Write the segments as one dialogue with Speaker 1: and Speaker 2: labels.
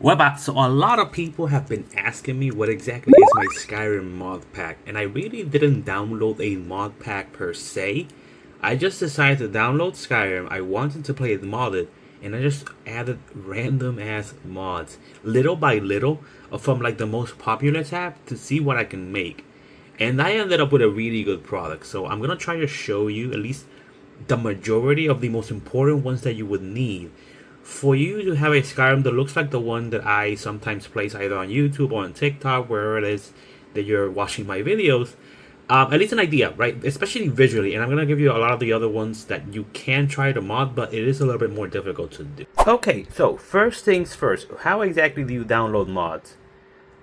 Speaker 1: Wepa, so a lot of people have been asking me what exactly is my Skyrim mod pack, and I really didn't download a mod pack per se. I just decided to download Skyrim. I wanted to play it modded, and I just added random ass mods, little by little, from like the most popular tab to see what I can make. And I ended up with a really good product, so I'm gonna try to show you at least the majority of the most important ones that you would need for you to have a Skyrim that looks like the one that I sometimes place either on YouTube or on TikTok, wherever it is that you're watching my videos. At least an idea, right? Especially visually, and I'm gonna give you a lot of the other ones that you can try to mod, but it is a little bit more difficult to do. Okay, so first things first, how exactly do you download mods?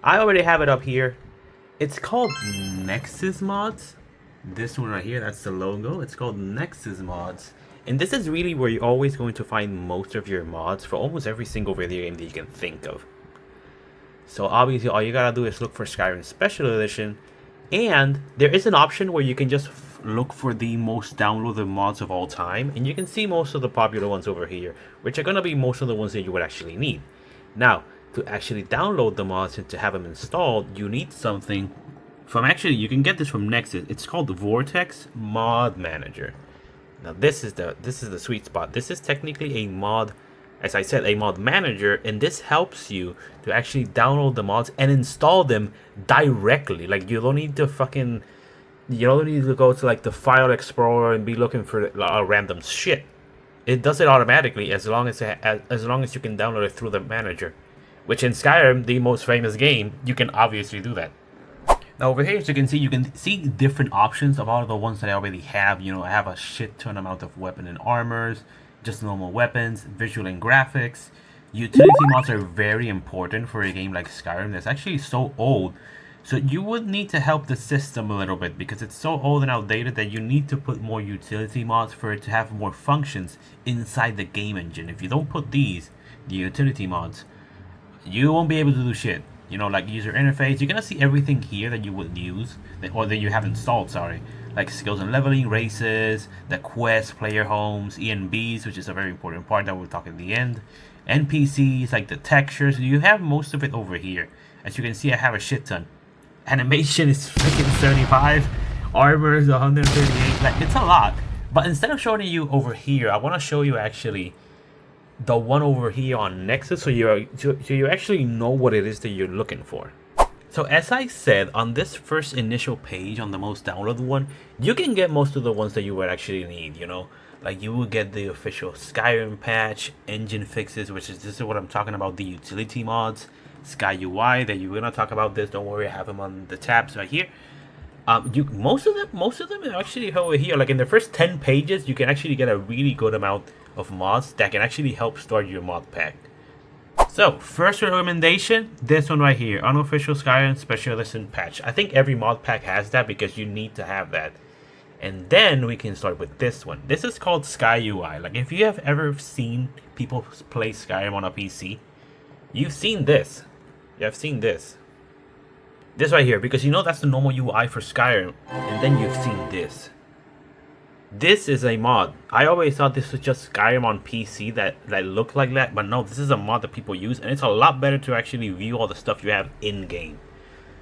Speaker 1: I already have it up here. It's called Nexus Mods. This one right here, that's the logo. It's called Nexus Mods. And this is really where you're always going to find most of your mods for almost every single video game that you can think of. So obviously all you gotta do is look for Skyrim Special Edition. And there is an option where you can just look for the most downloaded mods of all time. And you can see most of the popular ones over here, which are gonna be most of the ones that you would actually need. Now, to actually download the mods and to have them installed, you need something from, actually you can get this from Nexus. It's called the Vortex Mod Manager. Now this is the sweet spot. This is technically a mod, as I said, a mod manager, and this helps you to actually download the mods and install them directly. Like you don't need to go to like the file explorer and be looking for random shit. It does it automatically as long as you can download it through the manager, which in Skyrim, the most famous game, you can obviously do that. Now over here, as you can see different options of all the ones that I already have. You know, I have a shit ton amount of weapon and armors, just normal weapons, visual and graphics. Utility mods are very important for a game like Skyrim that's actually so old. So you would need to help the system a little bit because it's so old and outdated that you need to put more utility mods for it to have more functions inside the game engine. If you don't put the utility mods, you won't be able to do shit. You know, like user interface, you're gonna see everything here that you would use, or that you have installed, sorry. Like skills and leveling, races, the quest, player homes, ENBs, which is a very important part that we'll talk at the end. NPCs, like the textures, you have most of it over here. As you can see, I have a shit ton. Animation is freaking 75, armor is 138, like it's a lot. But instead of showing you over here, I wanna show you actually the one over here on Nexus, so you actually know what it is that you're looking for. So as I said, on this first initial page, on the most downloaded one, you can get most of the ones that you would actually need, you know? Like you will get the official Skyrim patch, engine fixes, this is what I'm talking about, the utility mods, Sky UI, that you're gonna talk about this, don't worry, I have them on the tabs right here. Most of them are actually over here. Like in the first 10 pages, you can actually get a really good amount of mods that can actually help start your mod pack. So first recommendation, this one right here, unofficial Skyrim Special Edition patch. I think every mod pack has that because you need to have that. And then we can start with this one. This is called Sky UI. Like if you have ever seen people play Skyrim on a PC, you've seen this. You have seen this. This right here, because you know that's the normal UI for Skyrim, and then you've seen this. This is a mod. I always thought this was just Skyrim on PC that looked like that, but no, this is a mod that people use, and it's a lot better to actually view all the stuff you have in-game.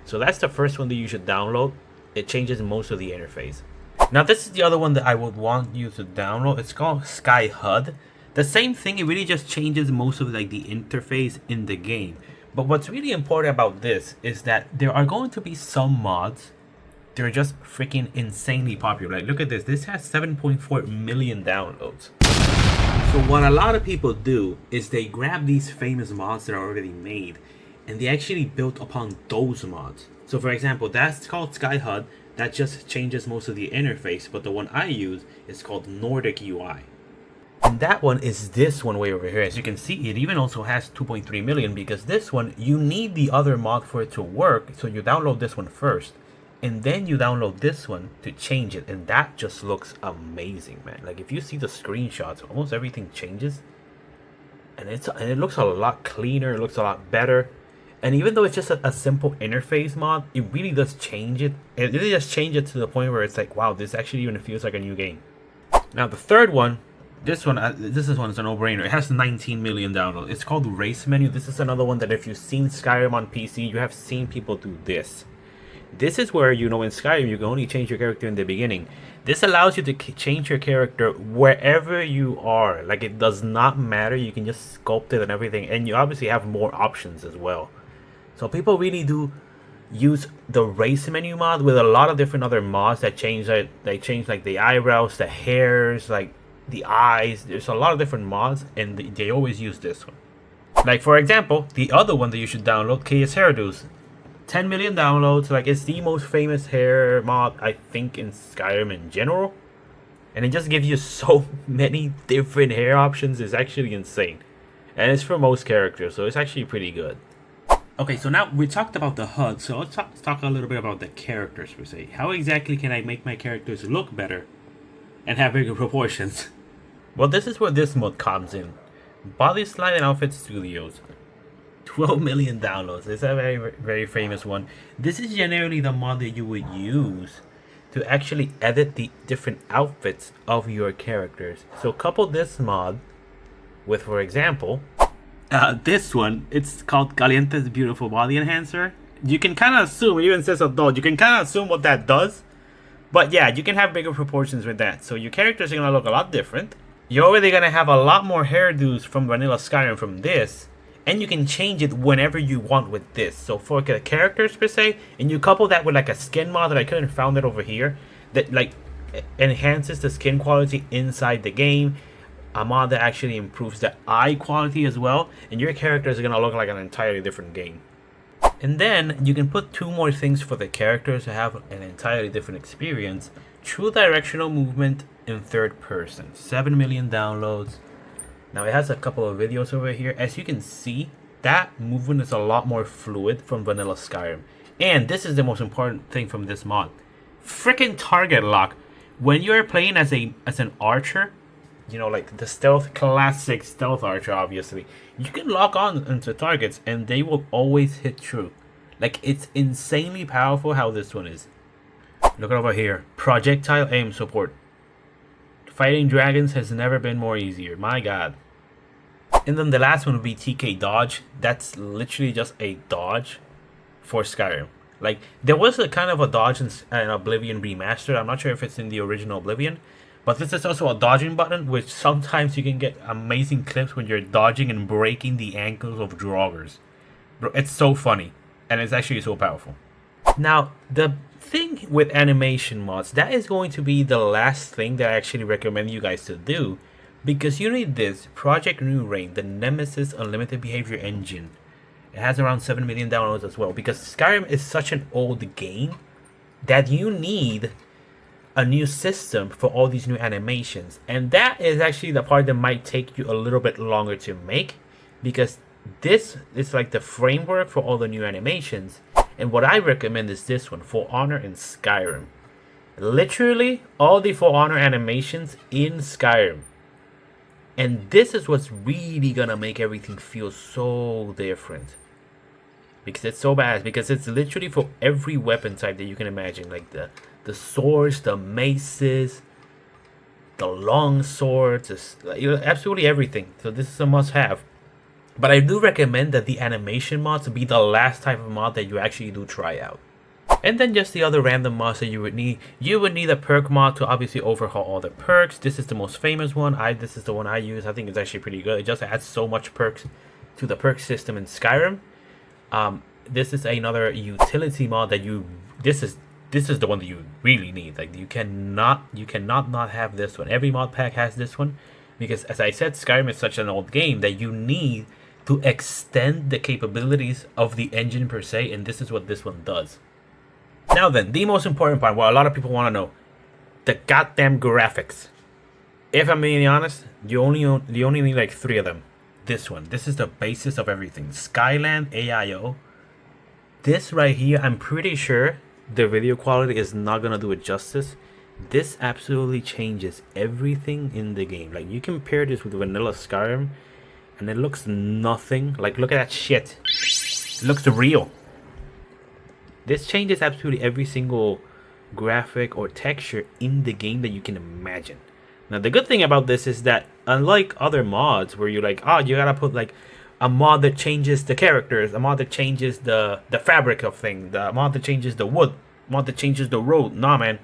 Speaker 1: So that's the first one that you should download. It changes most of the interface. Now this is the other one that I would want you to download. It's called Sky HUD. The same thing, it really just changes most of like the interface in the game. But what's really important about this is that there are going to be some mods. They're just freaking insanely popular. Like, look at this. This has 7.4 million downloads. So what a lot of people do is they grab these famous mods that are already made and they actually build upon those mods. So for example, that's called Sky HUD. That just changes most of the interface. But the one I use is called Nordic UI. And that one is this one way over here. As you can see, it even also has 2.3 million because this one, you need the other mod for it to work. So you download this one first. And then you download this one to change it. And that just looks amazing, man. Like if you see the screenshots, almost everything changes. And it looks a lot cleaner. It looks a lot better. And even though it's just a simple interface mod, it really does change it. It really does change it to the point where it's like, wow, this actually even feels like a new game. Now the third one, This is one is a no-brainer. It has 19 million downloads. It's called Race Menu. This is another one that if you've seen Skyrim on PC, you have seen people do this. This is where, you know, in Skyrim, you can only change your character in the beginning. This allows you to change your character wherever you are. Like, it does not matter. You can just sculpt it and everything. And you obviously have more options as well. So people really do use the Race Menu mod with a lot of different other mods that change it. They change, like, the eyebrows, the hairs, like, the eyes. There's a lot of different mods, and they always use this one. Like, for example, the other one that you should download, Chaos Hairdos. 10 million downloads. Like, it's the most famous hair mod, I think, in Skyrim in general. And it just gives you so many different hair options. It's actually insane. And it's for most characters, so it's actually pretty good. Okay, so now we talked about the HUD, so let's talk a little bit about the characters per se. How exactly can I make my characters look better and have bigger proportions? Well, this is where this mod comes in. Body Slide and Outfit Studios. 12 million downloads. It's a very, very famous one. This is generally the mod that you would use to actually edit the different outfits of your characters. So couple this mod with, for example, this one. It's called Caliente's Beautiful Body Enhancer. You can kind of assume, it even says adult, you can kind of assume what that does. But yeah, you can have bigger proportions with that. So your characters are going to look a lot different. You're already going to have a lot more hairdos from Vanilla Skyrim from this. And you can change it whenever you want with this. So for the characters per se, and you couple that with like a skin mod that I couldn't found it over here, that like enhances the skin quality inside the game. A mod that actually improves the eye quality as well. And your characters are going to look like an entirely different game. And then you can put two more things for the characters to have an entirely different experience. True directional movement in third person. 7 million downloads. Now it has a couple of videos over here. As you can see, that movement is a lot more fluid from Vanilla Skyrim. And this is the most important thing from this mod. Freaking target lock. When you're playing as an archer, you know, like the classic stealth archer, obviously, you can lock on into targets and they will always hit true. Like, it's insanely powerful how this one is. Look over here. Projectile aim support. Fighting dragons has never been more easier. My god. And then the last one would be TK dodge. That's literally just a dodge for Skyrim. Like, there was a kind of a dodge in Oblivion Remastered. I'm not sure if it's in the original Oblivion. But this is also a dodging button, which sometimes you can get amazing clips when you're dodging and breaking the ankles of draugrs. Bro, it's so funny. And it's actually so powerful. Now, the thing with animation mods, that is going to be the last thing that I actually recommend you guys to do. Because you need this Project New Rain, the Nemesis Unlimited Behavior Engine. It has around 7 million downloads as well. Because Skyrim is such an old game that you need a new system for all these new animations. And that is actually the part that might take you a little bit longer to make. Because this is like the framework for all the new animations. And what I recommend is this one, For Honor in Skyrim. Literally all the For Honor animations in Skyrim. And this is what's really gonna make everything feel so different. Because it's so bad. Because it's literally for every weapon type that you can imagine. Like the swords, the maces, the long swords, absolutely everything. So this is a must-have. But I do recommend that the animation mods be the last type of mod that you actually do try out. And then just the other random mods that you would need. You would need a perk mod to obviously overhaul all the perks. This is the most famous one. This is the one I use. I think it's actually pretty good. It just adds so much perks to the perk system in Skyrim. This is another utility mod that this is the one that you really need. Like, you cannot not have this one. Every mod pack has this one. Because as I said, Skyrim is such an old game that you need to extend the capabilities of the engine per se, and this is what this one does. Now then, the most important part, what a lot of people want to know, the goddamn graphics. If I'm being honest, you only need like 3 of them. This one, this is the basis of everything. Skyland AIO. This right here, I'm pretty sure the video quality is not gonna do it justice. This absolutely changes everything in the game. Like, you compare this with Vanilla Skyrim, and it looks nothing. Like, look at that shit. It looks real. This changes absolutely every single graphic or texture in the game that you can imagine. Now the good thing about this is that unlike other mods where you like, oh, you gotta put like a mod that changes the characters, a mod that changes the fabric of things, the mod that changes the wood, mod that changes the road. Nah, man,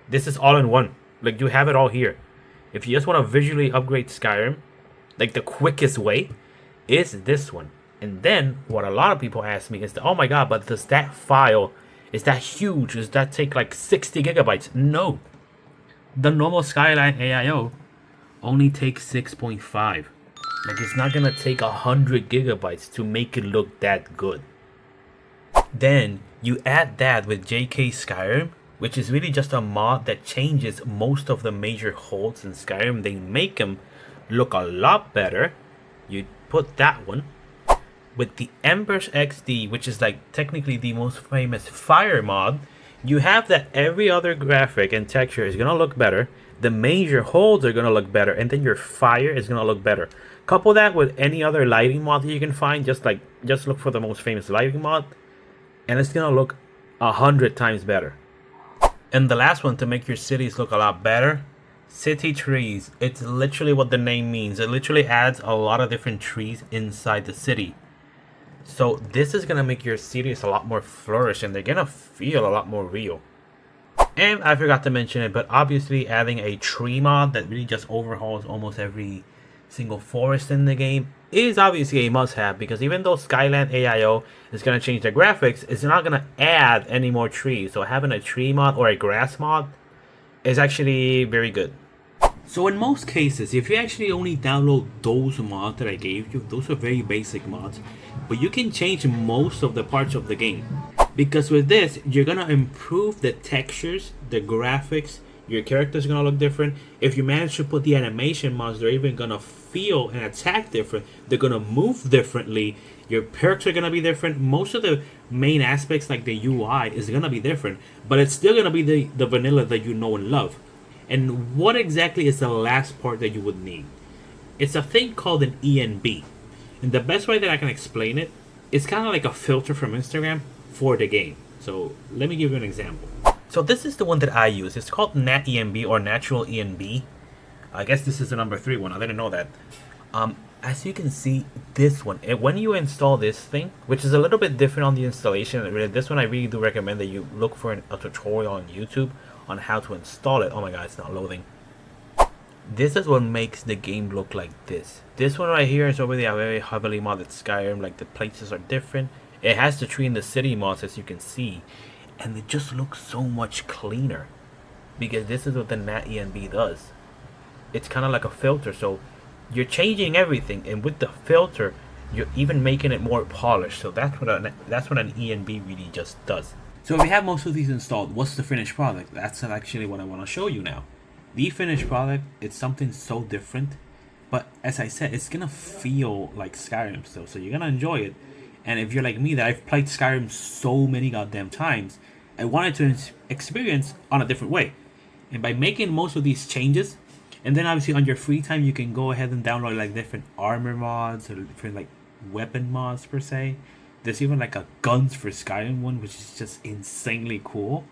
Speaker 1: this is all in one. Like, you have it all here. If you just want to visually upgrade Skyrim, like the quickest way is this one. And then what a lot of people ask me is, oh my god, but does that file, is that huge? Does that take like 60 gigabytes? No. The normal Skyline AIO only takes 6.5. Like, it's not gonna take 100 gigabytes to make it look that good. Then you add that with JK Skyrim, which is really just a mod that changes most of the major holds in Skyrim. They make them look a lot better. You put that one with the Embers XD, which is like technically the most famous fire mod. You have that every other graphic and texture is gonna look better. The major holds are gonna look better, and then your fire is gonna look better. Couple that with any other lighting mod that you can find. Just look for the most famous lighting mod, and it's gonna look 100 times better. And the last one to make your cities look a lot better, city trees. It's literally what the name means. It literally adds a lot of different trees inside the city. So this is gonna make your cities a lot more flourish, and they're gonna feel a lot more real. And I forgot to mention it, but obviously adding a tree mod that really just overhauls almost every single forest in the game is obviously a must-have, because even though Skyland AIO is gonna change the graphics, it's not gonna add any more trees. So having a tree mod or a grass mod is actually very good. So in most cases, if you actually only download those mods that I gave you, those are very basic mods, but you can change most of the parts of the game. Because with this, you're gonna improve the textures, the graphics, your character's gonna look different. If you manage to put the animation mods, they're even gonna feel and attack different. They're gonna move differently. Your perks are gonna be different. Most of the main aspects, like the UI, is gonna be different, but it's still gonna be the vanilla that you know and love. And what exactly is the last part that you would need? It's a thing called an ENB. And the best way that I can explain it, it's kind of like a filter from Instagram for the game. So let me give you an example. So this is the one that I use. It's called Nat ENB, or Natural ENB. I guess this is the number 3 one. I didn't know that. As you can see, this one, when you install this thing, which is a little bit different on the installation, this one I really do recommend that you look for a tutorial on YouTube on how to install it. Oh my god, it's not loading. This is what makes the game look like this. This one right here is already a very heavily modded Skyrim. Like, the places are different. It has the tree in the city mods, as you can see, and it just looks so much cleaner, because this is what the Nat ENB does. It's kind of like a filter, so you're changing everything, and with the filter, you're even making it more polished. So that's what an ENB really just does. So if we have most of these installed, what's the finished product? That's actually what I want to show you now. The finished product, it's something so different, but as I said, it's gonna feel like Skyrim still, so you're gonna enjoy it. And if you're like me, that I've played Skyrim so many goddamn times, I wanted to experience on a different way. And by making most of these changes, and then obviously on your free time, you can go ahead and download like different armor mods or different like weapon mods per se. There's even like a guns for Skyrim one, which is just insanely cool.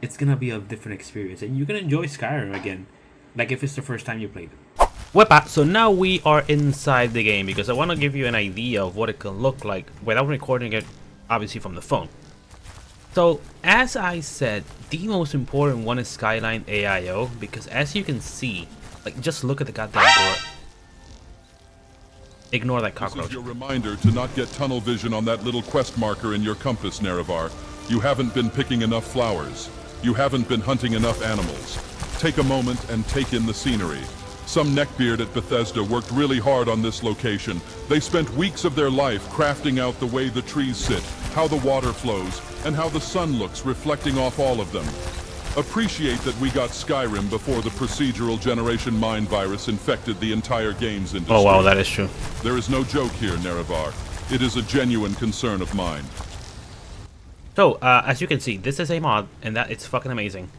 Speaker 1: It's gonna be a different experience, and you can enjoy Skyrim again, like if it's the first time you played it. Wepa, so now we are inside the game, because I want to give you an idea of what it can look like without recording it, obviously, from the phone. So, as I said, the most important one is Skyline AIO, because as you can see, like, just look at the goddamn door. Ignore that cockroach.
Speaker 2: This is your reminder to not get tunnel vision on that little quest marker in your compass, Nerevar. You haven't been picking enough flowers. You haven't been hunting enough animals. Take a moment and take in the scenery. Some neckbeard at Bethesda worked really hard on this location. They spent weeks of their life crafting out the way the trees sit, how the water flows, and how the sun looks reflecting off all of them. Appreciate that we got Skyrim before the procedural generation mind virus infected the entire games industry.
Speaker 1: Oh wow, that is true.
Speaker 2: There is no joke here, Nerevar. It is a genuine concern of mine.
Speaker 1: So, as you can see, this is a mod, and that it's fucking amazing.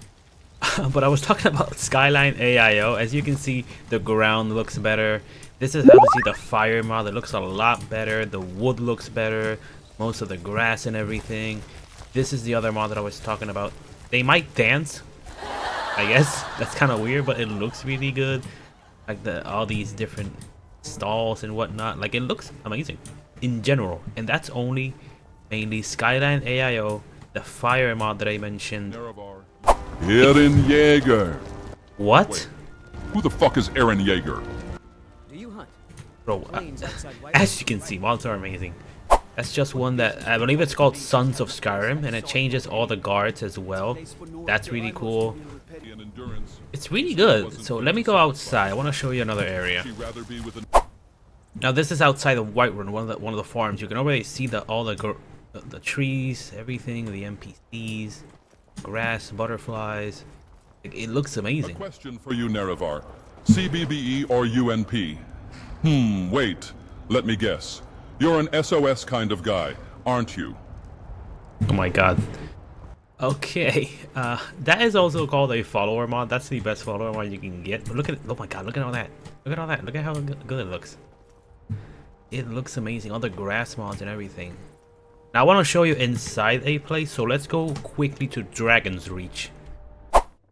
Speaker 1: But I was talking about Skyline AIO. As you can see, the ground looks better. This is obviously the fire mod. It looks a lot better. The wood looks better. Most of the grass and everything. This is the other mod that I was talking about. They might dance. I guess that's kind of weird, but it looks really good. Like all these different stalls and whatnot. Like it looks amazing in general, and that's only mainly Skyline AIO, the fire mod that I mentioned.
Speaker 2: Eren Yeager.
Speaker 1: What?
Speaker 2: Wait, who the fuck is Eren Yeager?
Speaker 3: Do you hunt?
Speaker 1: Bro, as you can see, mods are amazing. That's just one that I believe it's called Sons of Skyrim, and it changes all the guards as well. That's really cool. It's really good. So let me go outside. I want to show you another area. Now this is outside of Whiterun, one of the farms. You can already see all the trees, everything, the NPCs, grass, butterflies. It looks amazing.
Speaker 2: A question for you, Nerevar. CBBE or UNP? Wait. Let me guess. You're an SOS kind of guy, aren't you?
Speaker 1: Oh my god. Okay, that is also called a follower mod. That's the best follower mod you can get. But look at it. Oh my god, look at all that. Look at all that. Look at how good it looks. It looks amazing. All the grass mods and everything. Now I want to show you inside a place, so let's go quickly to Dragon's Reach.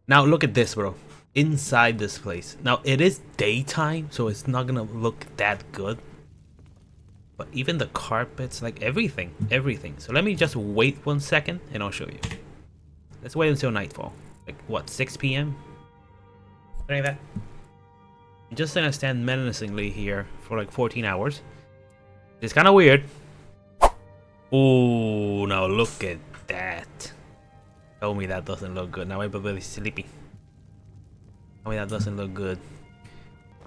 Speaker 1: Now look at this, bro. Inside this place. Now it is daytime, so it's not gonna look that good. But even the carpets, like everything. So let me just wait 1 second and I'll show you. Let's wait until nightfall. Like what, 6 p.m? Something like that. I'm just gonna stand menacingly here for like 14 hours. It's kind of weird. Oh, now look at that. Tell me that doesn't look good. Now I'm really sleepy. Tell me that doesn't look good.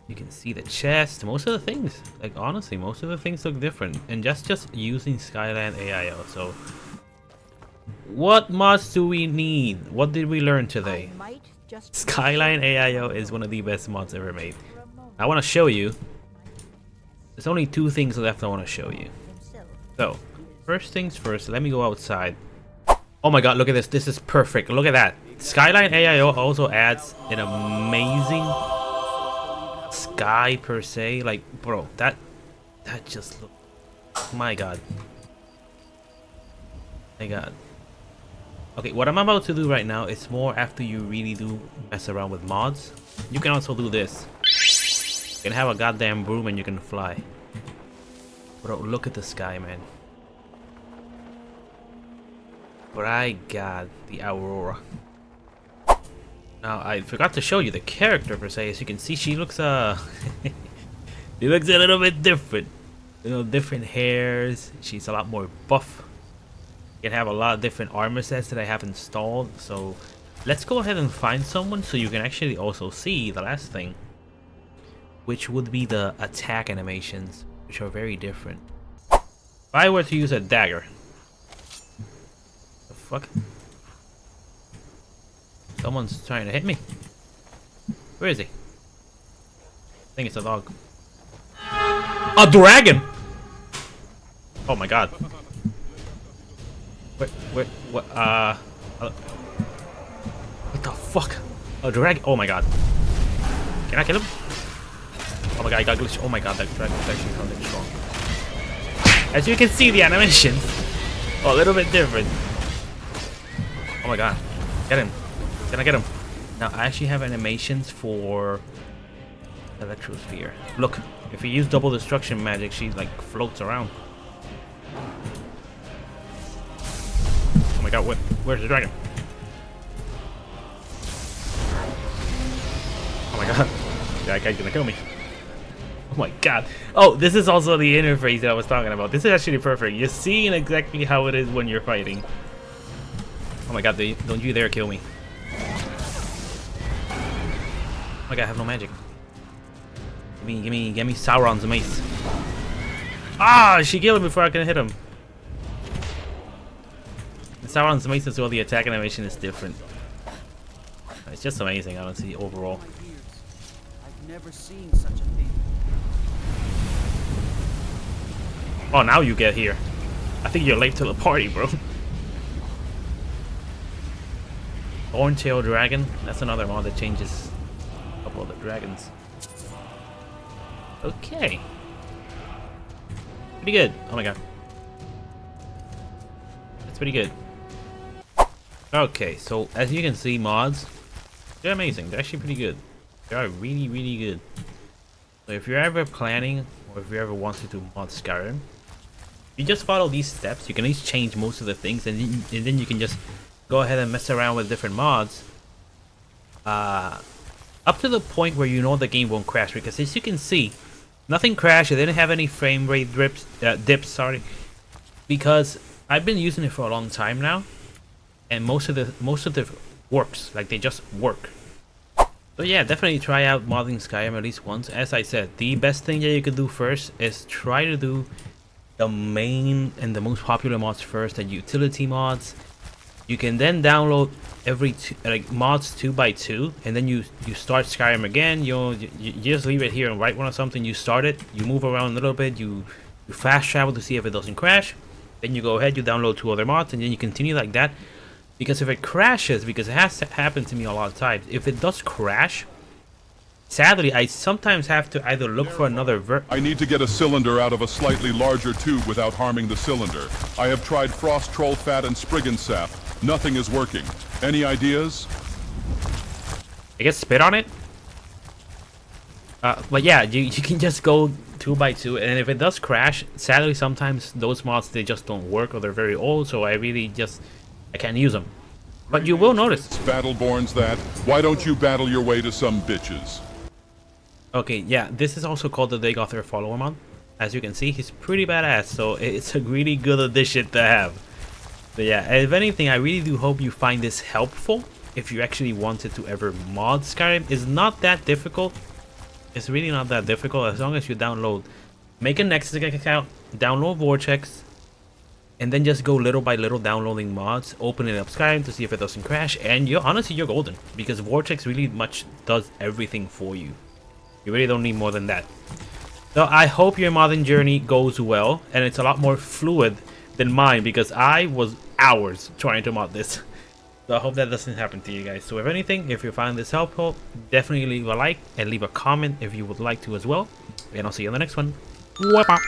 Speaker 1: You can see the chest, most of the things. Like honestly, most of the things look different. And just using Skyline AIO. So what mods do we need? What did we learn today? Skyline AIO is one of the best mods ever made. I want to show you. There's only 2 things left I want to show you. So, first things first, let me go outside. Oh my god, look at this. This is perfect. Look at that. Skyline AIO also adds an amazing sky per se. Like, bro, that just look. My god. My god. Okay, what I'm about to do right now is more after you really do mess around with mods. You can also do this. You can have a goddamn broom and you can fly. Bro, look at the sky, man. My god, the aurora. Now, I forgot to show you the character per se. As you can see, she looks she looks a little bit different. You know, different hairs. She's a lot more buff. You can have a lot of different armor sets that I have installed. So let's go ahead and find someone so you can actually also see the last thing, which would be the attack animations, which are very different. If I were to use a dagger, the fuck? Someone's trying to hit me. Where is he? I think it's a dog. A dragon! Oh my god. What the fuck? A dragon? Oh my god. Can I kill him? Oh my god, I got glitched. Oh my god, that dragon's actually really strong. As you can see, the animations are a little bit different. Oh my god. Get him. Can I get him? Now, I actually have animations for Electrosphere. Look, if you use double destruction magic, she like floats around. Oh my god, where's the dragon? Oh my god. That guy's gonna kill me. Oh my god. Oh, this is also the interface that I was talking about. This is actually perfect. You're seeing exactly how it is when you're fighting. Oh my god, don't you dare kill me. Oh my god, I have no magic. Give me Sauron's mace. Ah, she killed him before I can hit him. And Sauron's mace as well, the attack animation is different. It's just amazing, honestly, overall.
Speaker 3: I've never seen such a thing.
Speaker 1: Oh, now you get here. I think you're late to the party, bro. Horntail Dragon. That's another mod that changes a couple of the dragons. Okay. Pretty good. Oh my god. That's pretty good. Okay, so as you can see, mods They're amazing. They're actually pretty good. They are really, really good. So if you're ever planning, or if you ever wanted to mod Skyrim, you just follow these steps. You can at least change most of the things, and then you can just go ahead and mess around with different mods. Up to the point where you know the game won't crash, because as you can see, nothing crashed. It didn't have any frame rate dips, sorry, because I've been using it for a long time now, and most of the works, like they just work. So yeah, definitely try out modding Skyrim at least once. As I said, the best thing that you could do first is try to do the main and the most popular mods first, the utility mods. You can then download mods 2x2, and then you start Skyrim again. You just leave it here and right one or something. You start it, you move around a little bit, you fast travel to see if it doesn't crash. Then you go ahead, you download 2 other mods, and then you continue like that. Because if it crashes, because it has happened to me a lot of times, if it does crash, sadly, I sometimes have to either look for another
Speaker 2: I need to get a cylinder out of a slightly larger tube without harming the cylinder. I have tried frost troll fat and spriggan sap. Nothing is working. Any ideas?
Speaker 1: I guess spit on it. But yeah, you can just go 2x2, and if it does crash, sadly sometimes those mods, they just don't work, or they're very old, so I can't use them. But you will notice.
Speaker 2: Battleborns that. Why don't you battle your way to some bitches?
Speaker 1: Okay, yeah, this is also called the Dagoth follower mod. As you can see, he's pretty badass, so it's a really good addition to have. But yeah, if anything, I really do hope you find this helpful. If you actually wanted to ever mod Skyrim, it's not that difficult. It's really not that difficult, as long as you make a Nexus account, download Vortex, and then just go little by little downloading mods, opening up Skyrim to see if it doesn't crash, and honestly you're golden, because Vortex really much does everything for you. You really don't need more than that. So I hope your modding journey goes well, and it's a lot more fluid than mine, because I was hours trying to mod this. So I hope that doesn't happen to you guys. So if anything, if you find this helpful, definitely leave a like and leave a comment if you would like to as well. And I'll see you on the next one. Wepa!